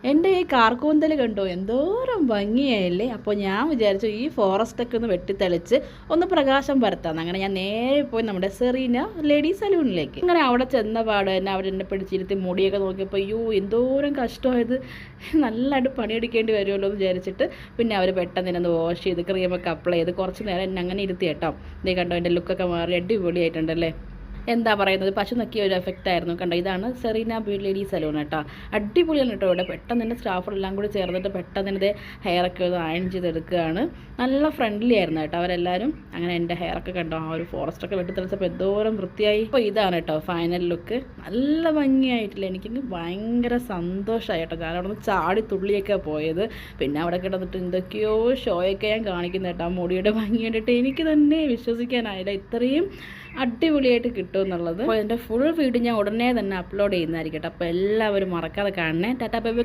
എൻ്റെ ഈ കാർക്കൂന്തൽ കണ്ടോ എന്തോരം ഭംഗിയായില്ലേ. അപ്പോൾ ഞാൻ വിചാരിച്ചു ഈ ഫോറസ്റ്റൊക്കെ ഒന്ന് വെട്ടിത്തെളിച്ച് ഒന്ന് പ്രകാശം പരത്താന്ന്. അങ്ങനെ ഞാൻ നേരെ പോയി നമ്മുടെ സെറീന ലേഡീസ് സലൂണിലേക്ക്. അങ്ങനെ അവിടെ ചെന്ന പാട് തന്നെ അവരെന്നെ പിടിച്ചിരുത്തി മുടിയൊക്കെ നോക്കിയപ്പോൾ അയ്യോ എന്തോരം കഷ്ടമായത്, നല്ലതായിട്ട് പണിയെടുക്കേണ്ടി വരുമല്ലോ എന്ന് വിചാരിച്ചിട്ട് പിന്നെ അവർ പെട്ടെന്ന് തന്നെ വാഷ് ചെയ്ത് ക്രീമൊക്കെ അപ്ലൈ ചെയ്ത് കുറച്ച് നേരം എന്നെ അങ്ങനെ ഇരുത്തി കേട്ടോ. ഇതേ കണ്ടോ എൻ്റെ ലുക്കൊക്കെ മാറി അടിപൊളിയായിട്ടുണ്ടല്ലേ. എന്താ പറയുന്നത്, പശു നക്കിയ ഒരു എഫക്റ്റ് ആയിരുന്നു കണ്ടോ. ഇതാണ് സെറീന ബ്യൂട്ടി സലൂൺ കേട്ടോ. അടിപൊളിയാണ് കേട്ടോ. ഇവിടെ പെട്ടെന്ന് തന്നെ സ്റ്റാഫുകളെല്ലാം കൂടി ചേർന്നിട്ട് പെട്ടെന്ന് തന്നെ ഹെയറൊക്കെ ഒന്ന് അയൺ ചെയ്തെടുക്കുകയാണ്. നല്ല ഫ്രണ്ട്ലി ആയിരുന്നു കേട്ടോ അവരെല്ലാവരും. അങ്ങനെ എൻ്റെ ഹെയറൊക്കെ കണ്ടോ ആ ഒരു ഫോറസ്റ്റൊക്കെ വെട്ടിത്തെളിച്ചപ്പോൾ എന്തോരം വൃത്തിയായി. അപ്പോൾ ഇതാണ് കേട്ടോ ഫൈനൽ ലുക്ക്. നല്ല ഭംഗിയായിട്ടില്ല, എനിക്ക് ഭയങ്കര സന്തോഷമായി കേട്ടോ. ഞാൻ അവിടെ നിന്ന് ചാടി തുള്ളിയൊക്കെ പോയത്. പിന്നെ അവിടെ കിടന്നിട്ട് എന്തൊക്കെയോ ഷോയൊക്കെ ഞാൻ കാണിക്കുന്ന കേട്ടോ. ആ മുടിയുടെ ഭംഗി കണ്ടിട്ട് എനിക്ക് തന്നെ വിശ്വസിക്കാനായില്ല ഇത്രയും അടിപൊളിയായിട്ട് കിട്ടും എന്നുള്ളത്. അപ്പോൾ എൻ്റെ ഫുൾ വീഡിയോ ഞാൻ ഉടനെ തന്നെ അപ്ലോഡ് ചെയ്യുന്നതായിരിക്കും കേട്ടോ. അപ്പോൾ എല്ലാവരും മറക്കാതെ കാണണേ. Tata bye bye.